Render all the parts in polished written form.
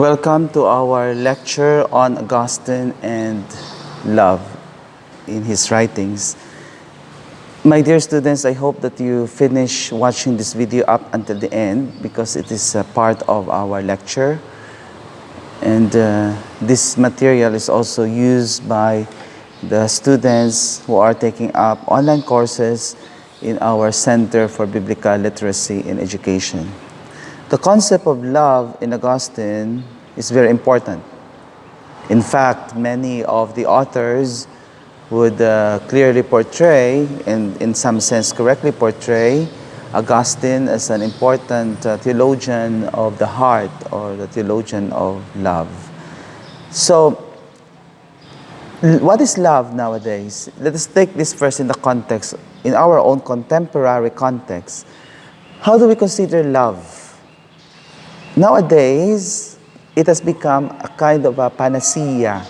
Welcome to our lecture on Augustine and Love in his writings. My dear students, I hope that you finish watching this video up until the end because it is a part of our lecture. And this material is also used by the students who are taking up online courses in our Center for Biblical Literacy and Education. The concept of love in Augustine is very important. In fact, many of the authors would clearly portray, and in some sense correctly portray, Augustine as an important theologian of the heart or the theologian of love. So, what is love nowadays? Let us take this first in the context, in our own contemporary context. How do we consider love? Nowadays, it has become a kind of a panacea,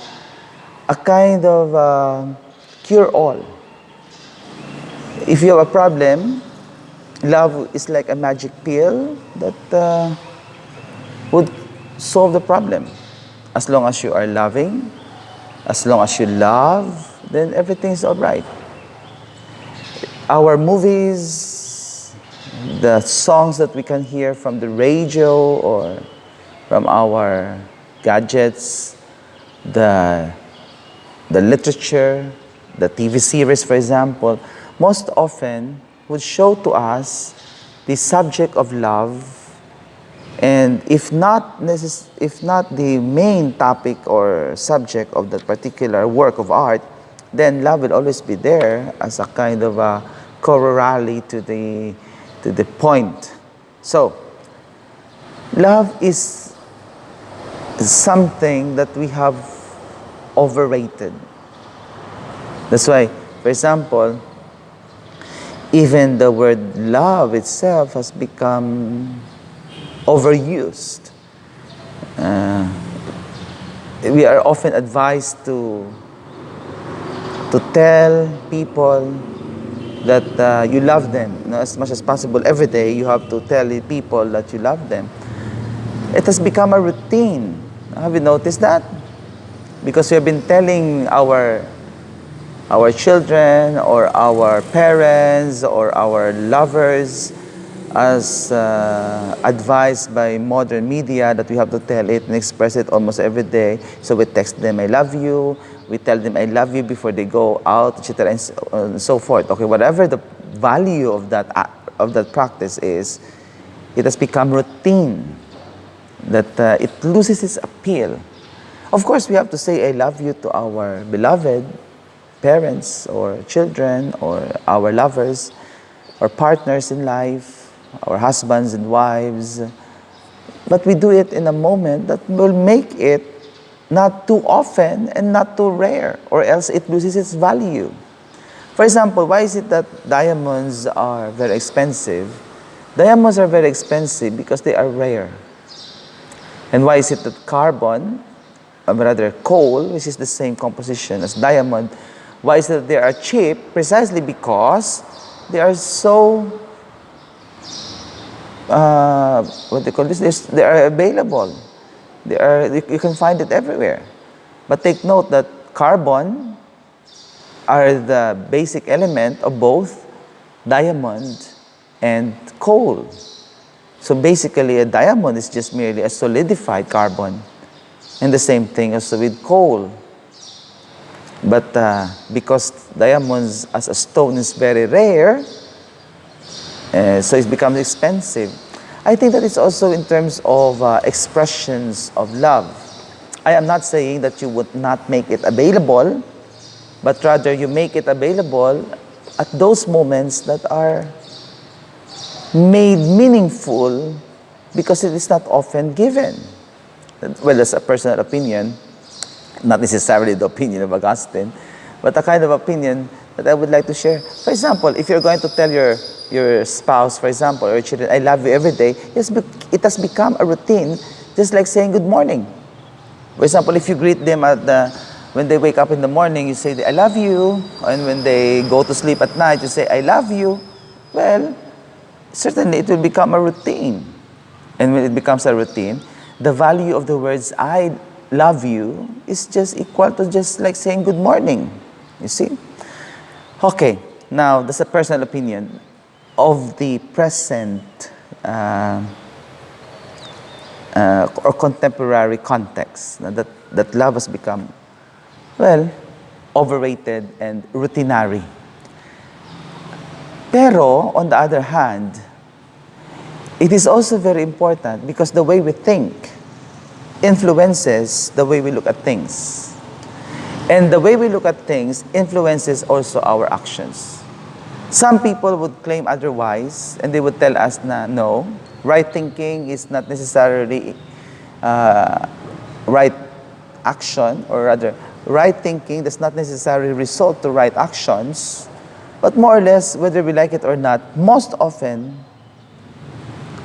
a kind of cure-all. If you have a problem, love is like a magic pill that would solve the problem. As long as you are loving, as long as you love, then everything is all right. Our movies, the songs that we can hear from the radio or from our gadgets, the literature, the TV series, for example, most often would show to us the subject of love, and if not the main topic or subject of that particular work of art, then love will always be there as a kind of a corollary to the point. So, love is something that we have overrated. That's why, for example, even the word love itself has become overused. We are often advised to tell people that you love them. As much as possible, every day you have to tell the people that you love them. It has become a routine. Have you noticed that? Because we have been telling our children or our parents or our lovers, as advised by modern media, that we have to tell it and express it almost every day. So we text them, I love you. We tell them, I love you before they go out, etc. and so forth. Okay, whatever the value of that practice is, it has become routine, that it loses its appeal. Of course, we have to say, I love you to our beloved parents or children or our lovers or partners in life, our husbands and wives. But we do it in a moment that will make it not too often and not too rare, or else it loses its value. For example, why is it that diamonds are very expensive? Diamonds are very expensive because they are rare. And why is it that carbon, or rather coal, which is the same composition as diamond, why is it that they are cheap? Precisely because they are so, what they call this? They are available. You can find it everywhere. But take note that carbon are the basic element of both diamond and coal. So basically, a diamond is just merely a solidified carbon. And the same thing also with coal. But because diamonds as a stone is very rare, so it becomes expensive. I think that it's also in terms of expressions of love. I am not saying that you would not make it available, but rather you make it available at those moments that are made meaningful because it is not often given. Well, that's a personal opinion, not necessarily the opinion of Augustine, but a kind of opinion that I would like to share. For example, if you're going to tell your spouse, for example, or your children, I love you every day, it has become a routine, just like saying good morning. For example, if you greet them when they wake up in the morning, you say, I love you. And when they go to sleep at night, you say, I love you. Well, certainly it will become a routine. And when it becomes a routine, the value of the words I love you is just equal to just like saying good morning. You see? Okay, now that's a personal opinion of the present or contemporary context. Now that love has become, well, overrated and routinary. Pero, on the other hand, it is also very important because the way we think influences the way we look at things. And the way we look at things influences also our actions. Some people would claim otherwise, and they would tell us na no, right thinking is not necessarily right action, or rather, right thinking does not necessarily result to right actions, but more or less, whether we like it or not, most often,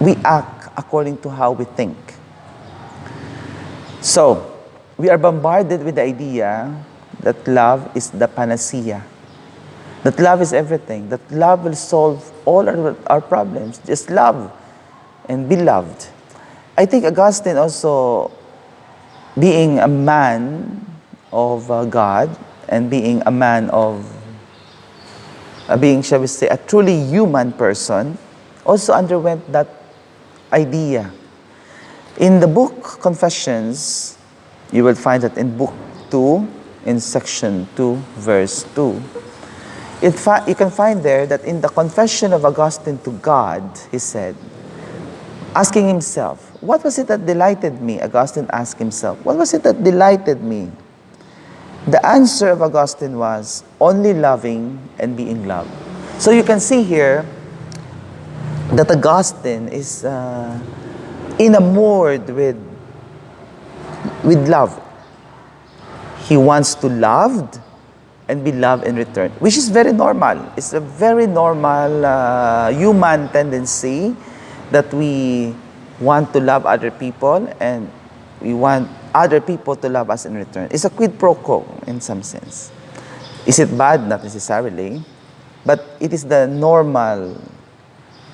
we act according to how we think. So, we are bombarded with the idea that love is the panacea. That love is everything. That love will solve all our problems. Just love and be loved. I think Augustine also, being a man of God and being a man of, being, shall we say, a truly human person, also underwent that idea. In the book Confessions, you will find that in book 2, in section 2, verse 2, you can find there that in the confession of Augustine to God, he said, asking himself, what was it that delighted me? Augustine asked himself, what was it that delighted me? The answer of Augustine was, only loving and being loved. So you can see here that Augustine is enamored with love. He wants to love and be loved in return, which is very normal. It's a very normal human tendency that we want to love other people and we want other people to love us in return. It's a quid pro quo in some sense. Is it bad? Not necessarily. But it is the normal,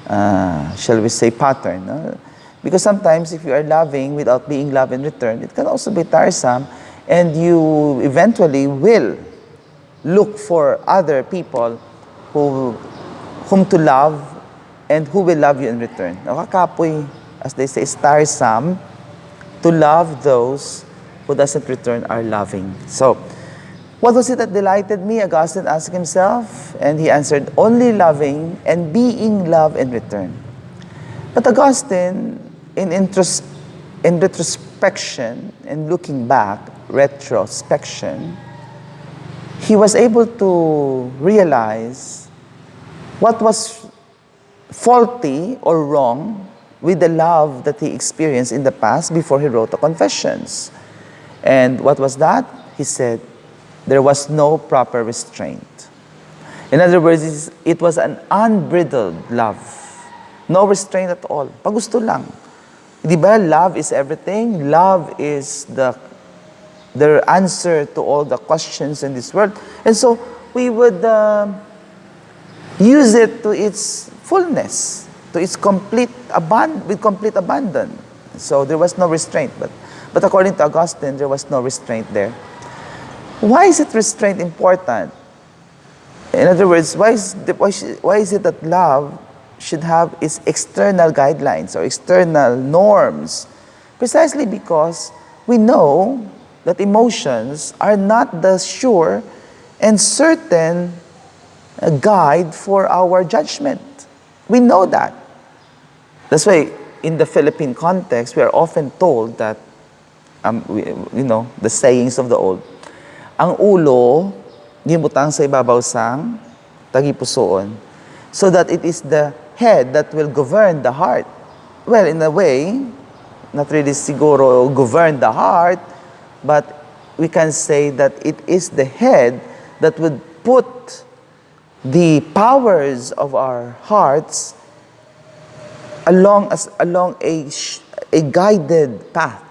shall we say, pattern. No? Because sometimes if you are loving without being loved in return, it can also be tiresome, and you eventually will look for other people whom to love and who will love you in return. Nakakapoy, as they say, it's tiresome to love those who doesn't return our loving. So, what was it that delighted me? Augustine asked himself, and he answered, only loving and being loved in return. But Augustine, in retrospection and looking back, retrospection, he was able to realize what was faulty or wrong with the love that he experienced in the past before he wrote the Confessions. And what was that? He said, there was no proper restraint. In other words, it was an unbridled love. No restraint at all. Pagusto lang. Di ba, love is everything. Love is the answer to all the questions in this world. And so, we would use it to its fullness, to its complete abandon. So, there was no restraint. But according to Augustine, there was no restraint there. Why is it restraint important? In other words, why is it that love should have its external guidelines or external norms? Precisely because we know that emotions are not the sure and certain guide for our judgment. We know that. That's why in the Philippine context, we are often told that, the sayings of the old, ang ulo, gimutang sa ibabaw sang tagipusoon, so that it is the head that will govern the heart. Well, in a way, not really siguro govern the heart, but we can say that it is the head that would put the powers of our hearts along a guided path.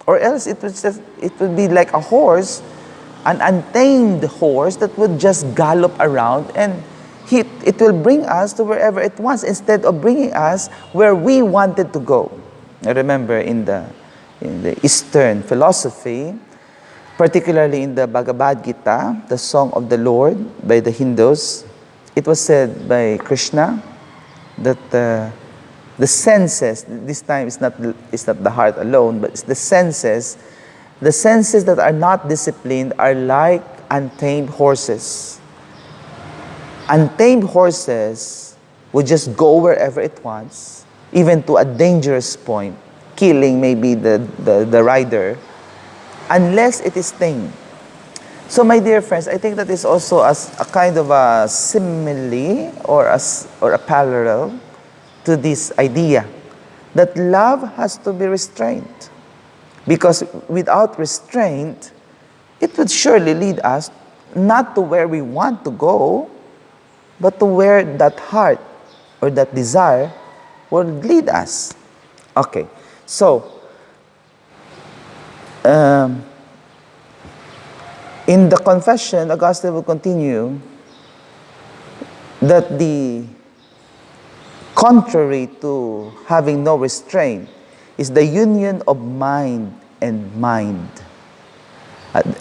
Or else it would be like a horse, an untamed horse that would just gallop around, and it will bring us to wherever it wants instead of bringing us where we wanted to go. I remember in in the Eastern philosophy, particularly in the Bhagavad Gita, the Song of the Lord by the Hindus. It was said by Krishna that the senses, this time it's not the heart alone, but it's the senses that are not disciplined are like untamed horses. Untamed horses would just go wherever it wants, even to a dangerous point, killing maybe the rider, unless it is tamed. So my dear friends, I think that is also as a kind of a simile or a parallel to this idea that love has to be restrained. Because without restraint, it would surely lead us not to where we want to go, but to where that heart or that desire will lead us. Okay, so in the confession, Augustine will continue that the contrary to having no restraint is the union of mind and mind.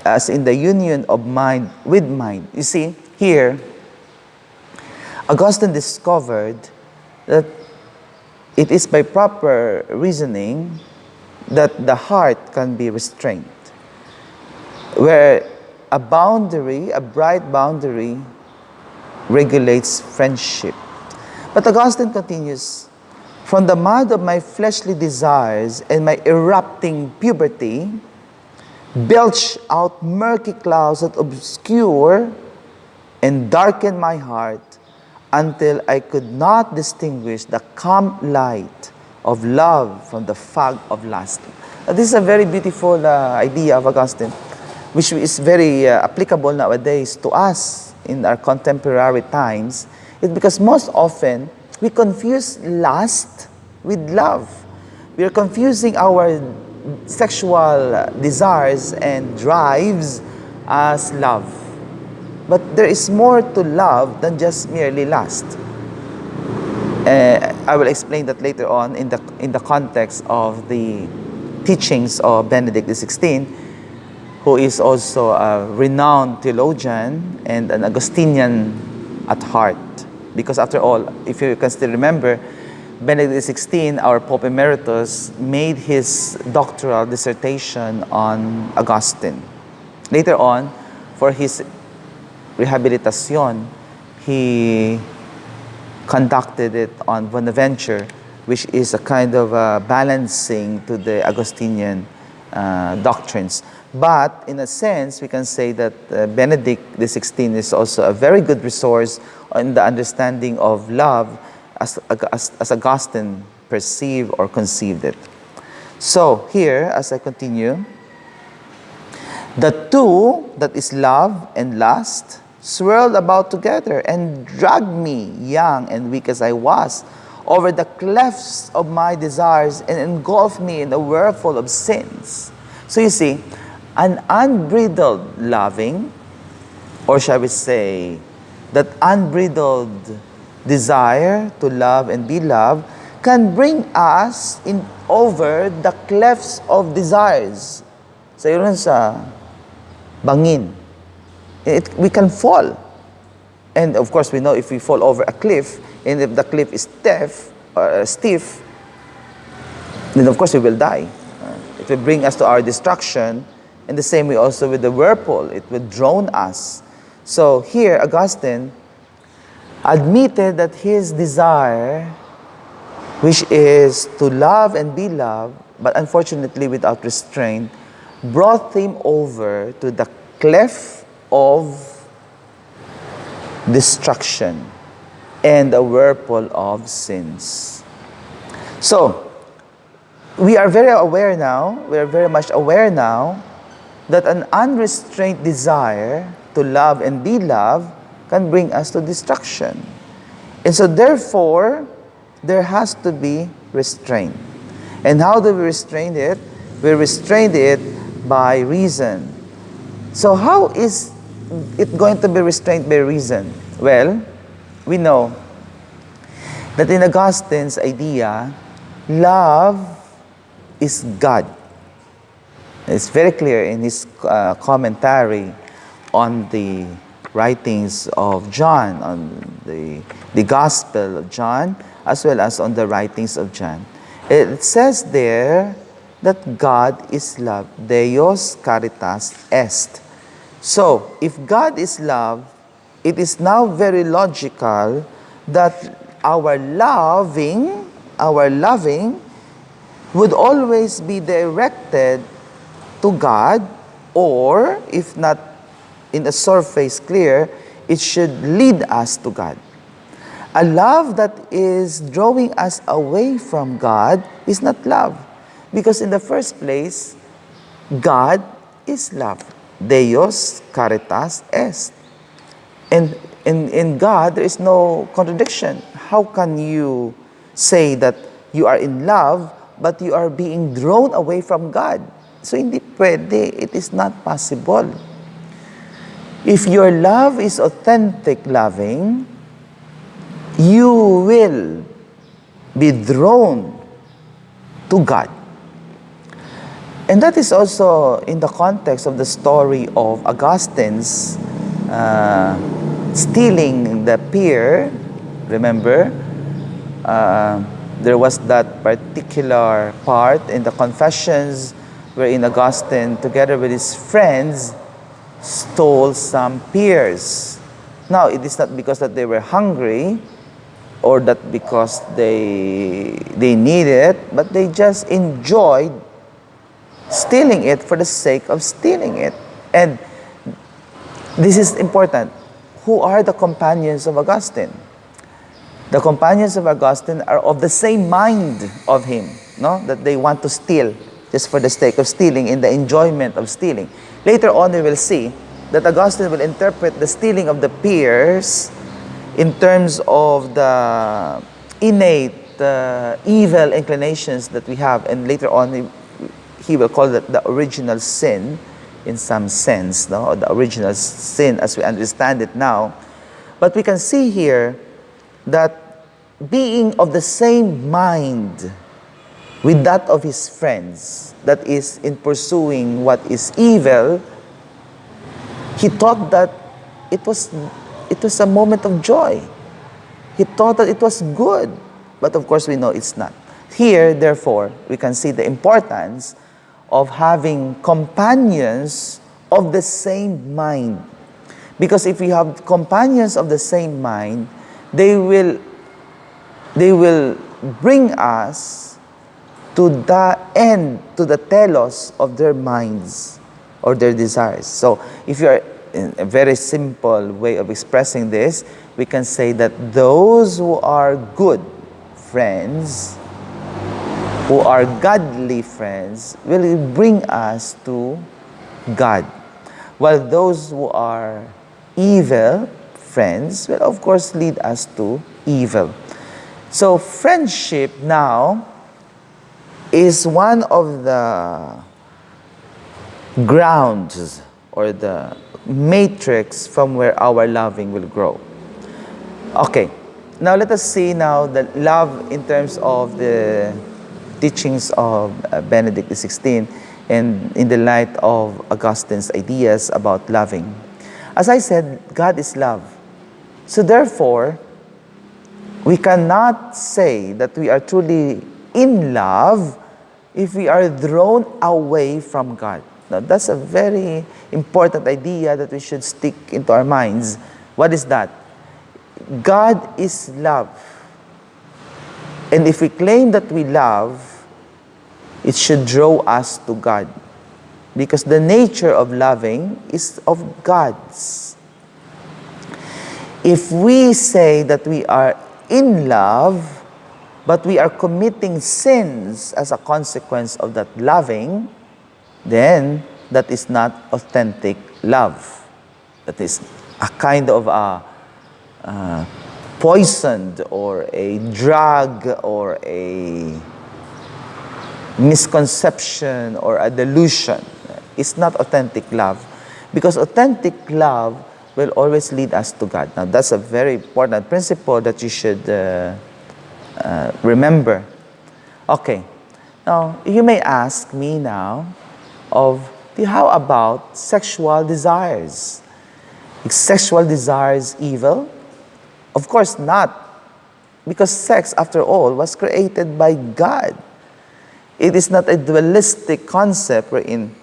As in the union of mind with mind. You see, here, Augustine discovered that it is by proper reasoning that the heart can be restrained. Where a boundary, a bright boundary, regulates friendship. But Augustine continues, from the mud of my fleshly desires and my erupting puberty, belch out murky clouds that obscure and darken my heart until I could not distinguish the calm light of love from the fog of lust. This is a very beautiful idea of Augustine, which is very applicable nowadays to us in our contemporary times. It's because most often we confuse lust with love. We are confusing our sexual desires and drives as love. But there is more to love than just merely lust. I will explain that later on in the context of the teachings of Benedict XVI, who is also a renowned theologian and an Augustinian at heart. Because after all, if you can still remember, Benedict XVI, our Pope Emeritus, made his doctoral dissertation on Augustine. Later on, for his rehabilitation, he conducted it on Bonaventure, which is a kind of balancing to the Augustinian doctrines. But in a sense, we can say that Benedict XVI is also a very good resource in the understanding of love as Augustine perceived or conceived it. So here, as I continue, the two, that is love and lust, swirled about together and dragged me, young and weak as I was, over the clefts of my desires and engulfed me in a whirlpool of sins. So you see, an unbridled loving, or shall we say, that unbridled desire to love and be loved can bring us in over the clefts of desires. So yun sa bangin. We can fall. And of course, we know if we fall over a cliff, and if the cliff is stiff, then of course we will die. It will bring us to our destruction. In the same way also with the whirlpool, it will drown us. So here, Augustine admitted that his desire, which is to love and be loved, but unfortunately without restraint, brought him over to the cleft of destruction and a whirlpool of sins. So, we are very much aware now that an unrestrained desire to love and be loved can bring us to destruction. And so therefore, there has to be restraint. And how do we restrain it? We restrain it by reason. So how is it going to be restrained by reason? Well, we know that in Augustine's idea, love is God. It's very clear in his commentary on the writings of John, on the Gospel of John, as well as on the writings of John. It says there that God is love. Deus caritas est. So, if God is love, it is now very logical that our loving would always be directed to God, or if not in a surface clear, it should lead us to God. A love that is drawing us away from God is not love. Because in the first place, God is love. Deus caritas est. And in God, there is no contradiction. How can you say that you are in love, but you are being drawn away from God? So hindi pwede. It is not possible. If your love is authentic loving, you will be drawn to God. And that is also in the context of the story of Augustine's stealing the pear. Remember, there was that particular part in the Confessions wherein Augustine, together with his friends, stole some pears. Now, it is not because that they were hungry or that because they need it, but they just enjoyed stealing it for the sake of stealing it. And this is important. Who are the companions of Augustine? The companions of Augustine are of the same mind of him, no? That they want to steal just for the sake of stealing, in the enjoyment of stealing. Later on, we will see that Augustine will interpret the stealing of the pears in terms of the innate evil inclinations that we have, and later on he will call that the original sin in some sense, no? Or the original sin as we understand it now. But we can see here that being of the same mind with that of his friends, that is, in pursuing what is evil, he thought that it was a moment of joy. He thought that it was good. But of course we know it's not. Here, therefore, we can see the importance of having companions of the same mind. Because if we have companions of the same mind, they will bring us to the end, to the telos of their minds or their desires. So if you are, in a very simple way of expressing this, we can say that those who are good friends, who are godly friends, will bring us to God. While those who are evil friends will of course lead us to evil. So friendship now is one of the grounds or the matrix from where our loving will grow. Okay, now let us see now the love in terms of the teachings of Benedict XVI and in the light of Augustine's ideas about loving. As I said, God is love. So therefore, we cannot say that we are truly in love if we are drawn away from God. Now, that's a very important idea that we should stick into our minds. What is that? God is love. And if we claim that we love, it should draw us to God. Because the nature of loving is of God's. If we say that we are in love, but we are committing sins as a consequence of that loving, then that is not authentic love. That is a kind of a poisoned or a drug or a misconception or a delusion. It's not authentic love, because authentic love will always lead us to God. Now, that's a very important principle that you should remember. Okay, now you may ask me now, of how about sexual desires? Is sexual desires evil? Of course not, because sex, after all, was created by God. It is not a dualistic concept wherein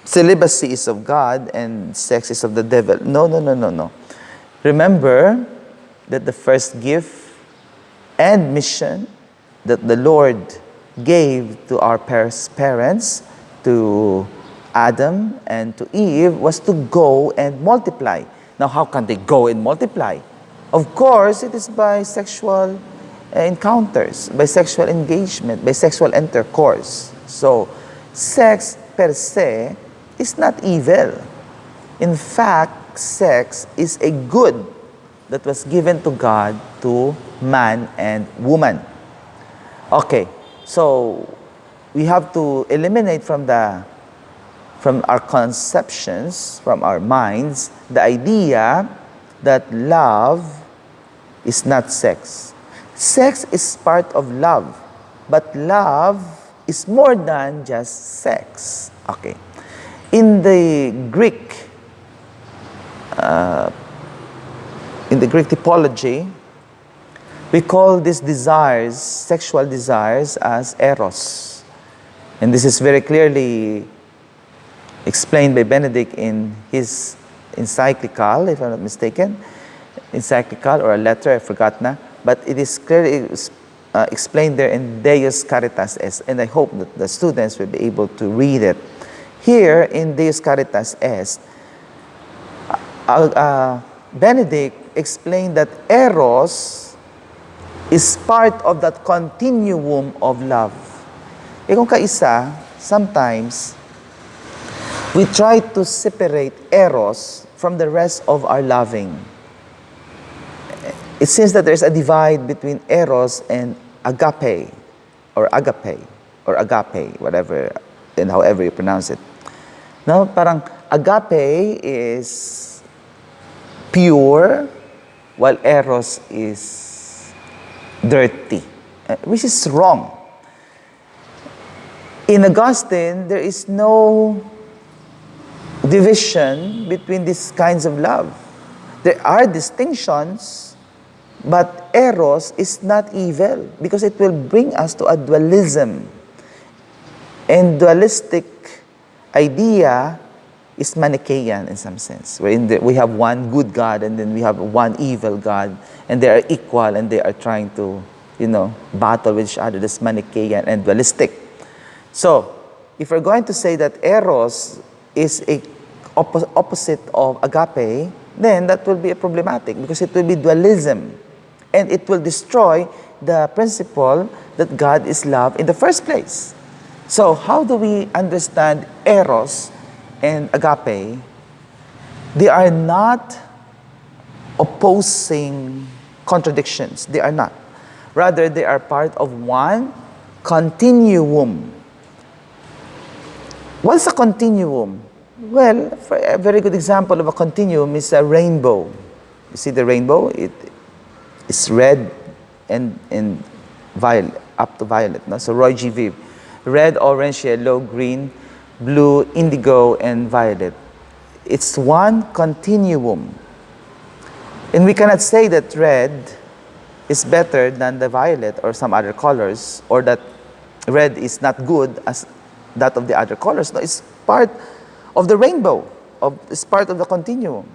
celibacy is of God and sex is of the devil. No, no, no, no, no. Remember that the first gift and mission that the Lord gave to our parents, to Adam and to Eve, was to go and multiply. Now, how can they go and multiply? Of course, it is by sexual encounters, by sexual engagement, by sexual intercourse. So, sex per se is not evil. In fact, sex is a good that was given to God to man and woman. Okay, so we have to eliminate from our conceptions, from our minds, the idea that love is not sex. Sex is part of love, but love is more than just sex. Okay. In the Greek typology, we call these desires, sexual desires, as eros. And this is very clearly explained by Benedict in his encyclical, if I'm not mistaken. Encyclical or a letter, I forgot na. But it is clearly explained there in Deus Caritas Est. And I hope that the students will be able to read it. Here in Deus Caritas Est, Benedict explained that eros is part of that continuum of love. E kung kaisa, sometimes, we try to separate eros from the rest of our loving. It seems that there's a divide between eros and agape, or whatever, and however you pronounce it. No, parang agape is pure, while eros is dirty, which is wrong. In Augustine, there is no division between these kinds of love. There are distinctions, but eros is not evil because it will bring us to a dualism. And dualistic idea is Manichaean in some sense, wherein we have one good God and then we have one evil God, and they are equal and they are trying to, battle with each other. This Manichaean and dualistic. So, if we're going to say that eros is a opposite of agape, then that will be problematic because it will be dualism. And it will destroy the principle that God is love in the first place. So, how do we understand eros and agape? They are not opposing contradictions. They are not. Rather, they are part of one continuum. What's a continuum? Well, for a very good example of a continuum is a rainbow. You see the rainbow? It is red and violet, up to violet. No? So Roy G. Viv. Red, orange, yellow, green, blue, indigo, and violet. It's one continuum. And we cannot say that red is better than the violet or some other colors, or that red is not good as that of the other colors. No, it's part of the rainbow. It's part of the continuum.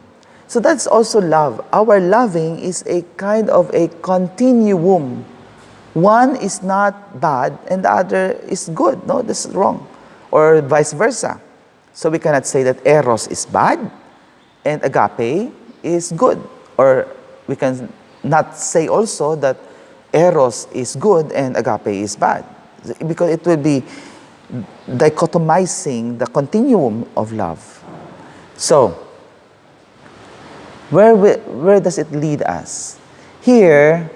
So that's also love. Our loving is a kind of a continuum. One is not bad and the other is good. No, this is wrong. Or vice versa. So we cannot say that eros is bad and agape is good. Or we can not say also that eros is good and agape is bad. Because it will be dichotomizing the continuum of love. So, where does it lead us? Here,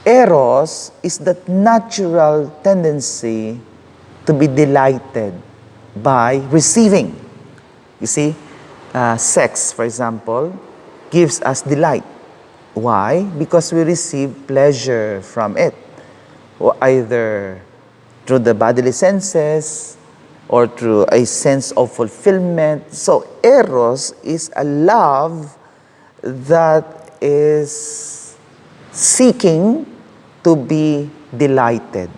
eros is that natural tendency to be delighted by receiving. You see, sex, for example, gives us delight. Why? Because we receive pleasure from it. Or either through the bodily senses, or through a sense of fulfillment. So eros is a love that is seeking to be delighted.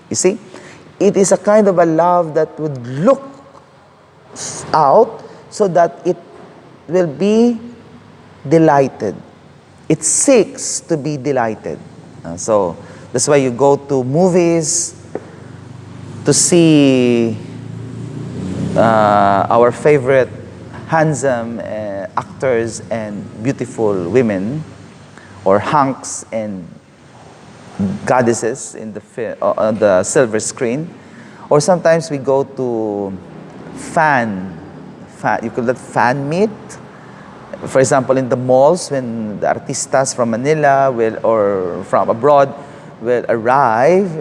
You see? It is a kind of a love that would look out so that it will be delighted. It seeks to be delighted. So that's why you go to movies to see our favorite handsome actors and beautiful women, or hunks and goddesses in on the silver screen. Or sometimes we go to you call that fan meet. For example, in the malls, when the artistas from Manila or from abroad will arrive,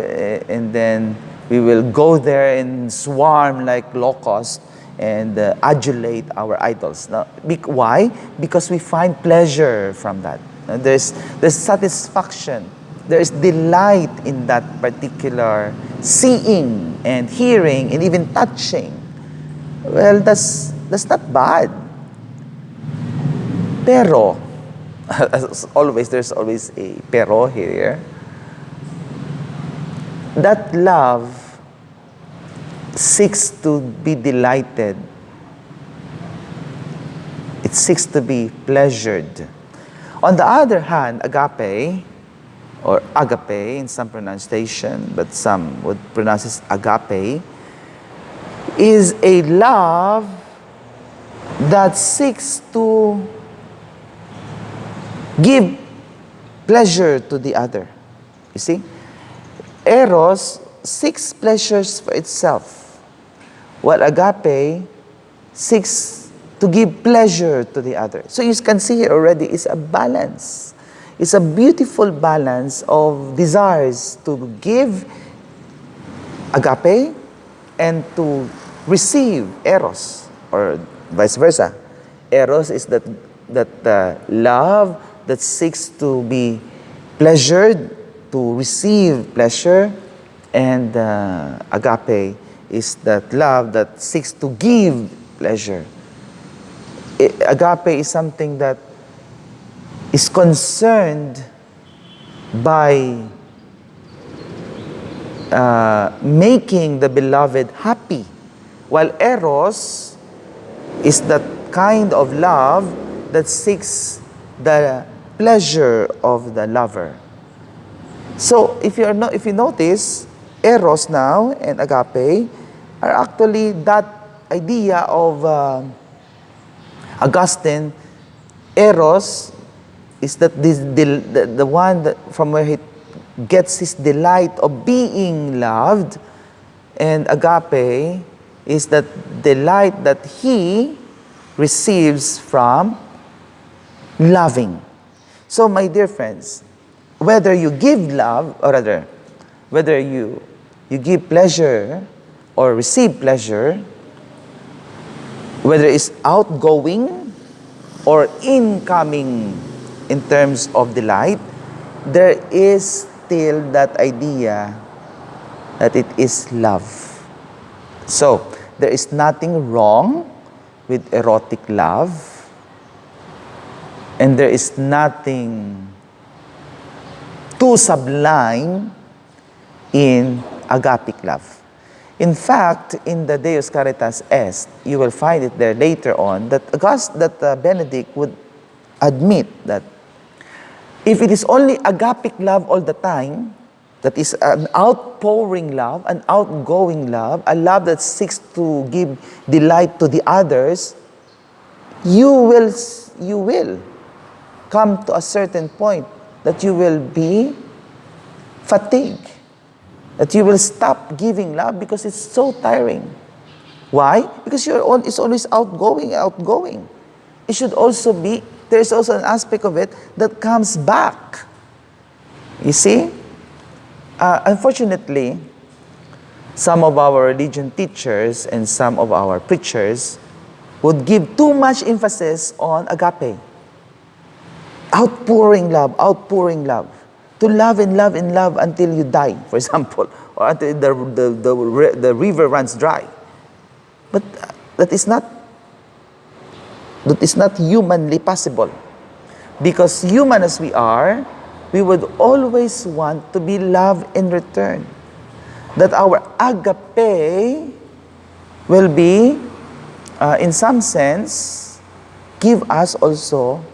and then we will go there and swarm like locusts and adulate our idols. Now, why? Because we find pleasure from that. There's satisfaction. There's delight in that particular seeing and hearing and even touching. Well, that's not bad. Pero, as always, there's always a pero here. That love seeks to be delighted. It seeks to be pleasured. On the other hand, agape, or agape in some pronunciation, but some would pronounce it agape, is a love that seeks to give pleasure to the other. You see? Eros seeks pleasures for itself, while agape seeks to give pleasure to the other. So you can see here already, it's a balance. It's a beautiful balance of desires to give agape and to receive eros, or vice versa. Eros is that love that seeks to be pleasured, to receive pleasure, and agape is that love that seeks to give pleasure. Agape is something that is concerned by making the beloved happy, while eros is that kind of love that seeks the pleasure of the lover. So if you notice, eros now and agape are actually that idea of Augustine. Eros is that the one that from where he gets his delight of being loved, and agape is that delight that he receives from loving. So my dear friends, whether you give love, or rather, whether you give pleasure or receive pleasure, whether it's outgoing or incoming in terms of delight, there is still that idea that it is love. So, there is nothing wrong with erotic love, and there is nothing too sublime in agapic love. In fact, in the Deus Caritas Est, you will find it there later on that Benedict would admit that if it is only agapic love all the time, that is an outpouring love, an outgoing love, a love that seeks to give delight to the others, you will come to a certain point that you will be fatigued, that you will stop giving love because it's so tiring. Why? Because it's always outgoing. It should also be, there's also an aspect of it that comes back. You see? Unfortunately, some of our religion teachers and some of our preachers would give too much emphasis on agape. Outpouring love. To love and love and love until you die, for example, or until the river runs dry. But that is not humanly possible. Because human as we are, we would always want to be loved in return. That our agape will be, in some sense, give us also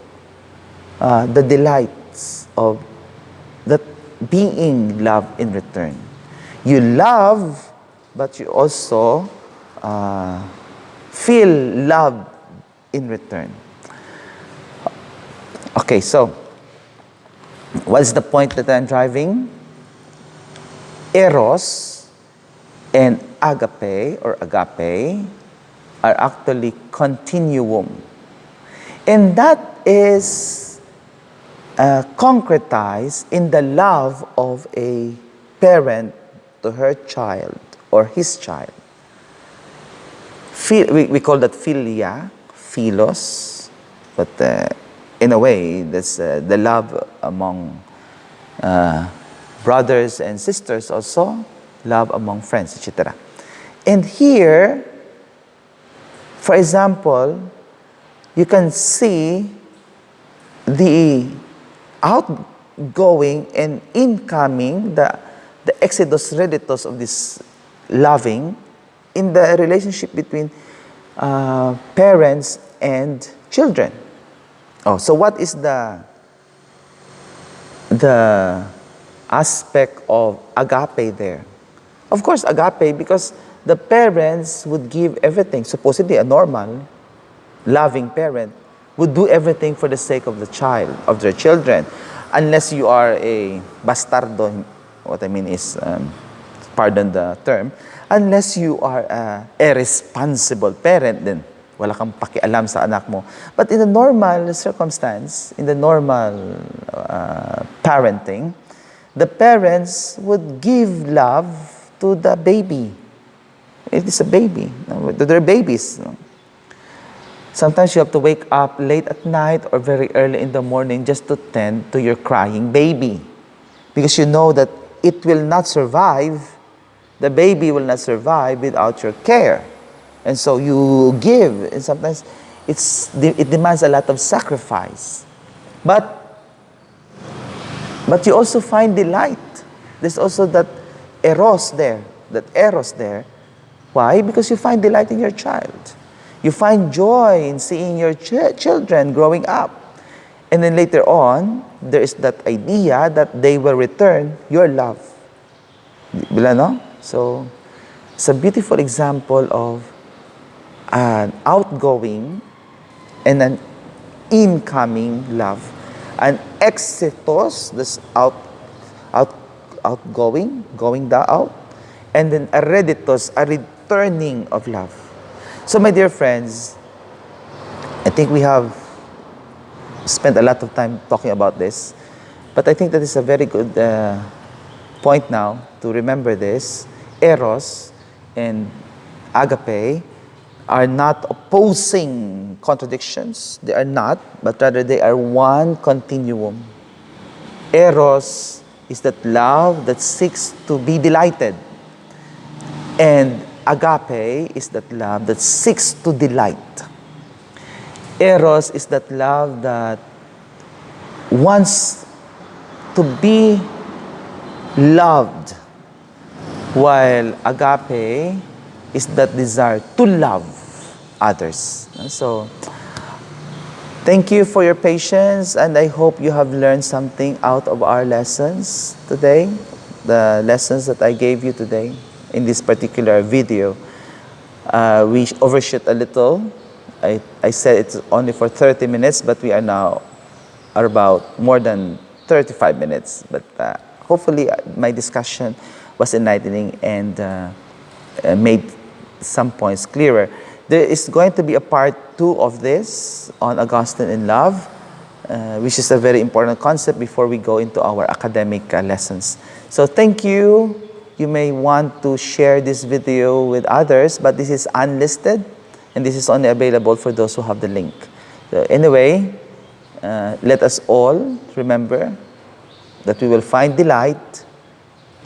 the delights of that being loved in return. You love, but you also feel love in return. Okay, so what is the point that I'm driving? Eros and agape are actually continuum. And that is concretized in the love of a parent to her child or his child. We call that philia, philos, but in a way, that's the love among brothers and sisters also, love among friends, etc. And here, for example, you can see the outgoing and incoming, the exodus reditus of this loving in the relationship between parents and children. Oh, so what is the aspect of agape there? Of course, agape, because the parents would give everything. Supposedly, a normal, loving parent would do everything for the sake of the child, of their children. Unless you are a bastardo, what I mean is, pardon the term, unless you are a irresponsible parent, then wala kang pakialam sa anak mo. But in the normal circumstance, in the normal parenting, the parents would give love to the baby. It is a baby. To their babies. Sometimes you have to wake up late at night or very early in the morning just to tend to your crying baby. Because you know that it will not survive, the baby will not survive without your care. And so you give, and sometimes it demands a lot of sacrifice. But you also find delight. There's also that eros there. Why? Because you find delight in your child. You find joy in seeing your children growing up. And then later on, there is that idea that they will return your love. Bila, no? So, it's a beautiful example of an outgoing and an incoming love. An exitus, this outgoing, going out, and then a reditus, a returning of love. So my dear friends, I think we have spent a lot of time talking about this, but I think that is a very good point now to remember this. Eros and agape are not opposing contradictions. They are not, but rather they are one continuum. Eros is that love that seeks to be delighted. And agape is that love that seeks to delight. Eros is that love that wants to be loved, while agape is that desire to love others. So, thank you for your patience, and I hope you have learned something out of our lessons today, the lessons that I gave you today in this particular video. We overshoot a little. I said it's only for 30 minutes, but we are now at about more than 35 minutes. But hopefully my discussion was enlightening and made some points clearer. There is going to be a part 2 of this on Augustine and Love, which is a very important concept before we go into our academic lessons. So thank you. You may want to share this video with others, but this is unlisted, and this is only available for those who have the link. So anyway, let us all remember that we will find delight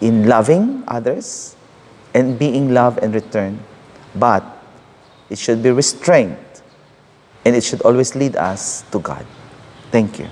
in loving others and being loved in return. But it should be restraint, and it should always lead us to God. Thank you.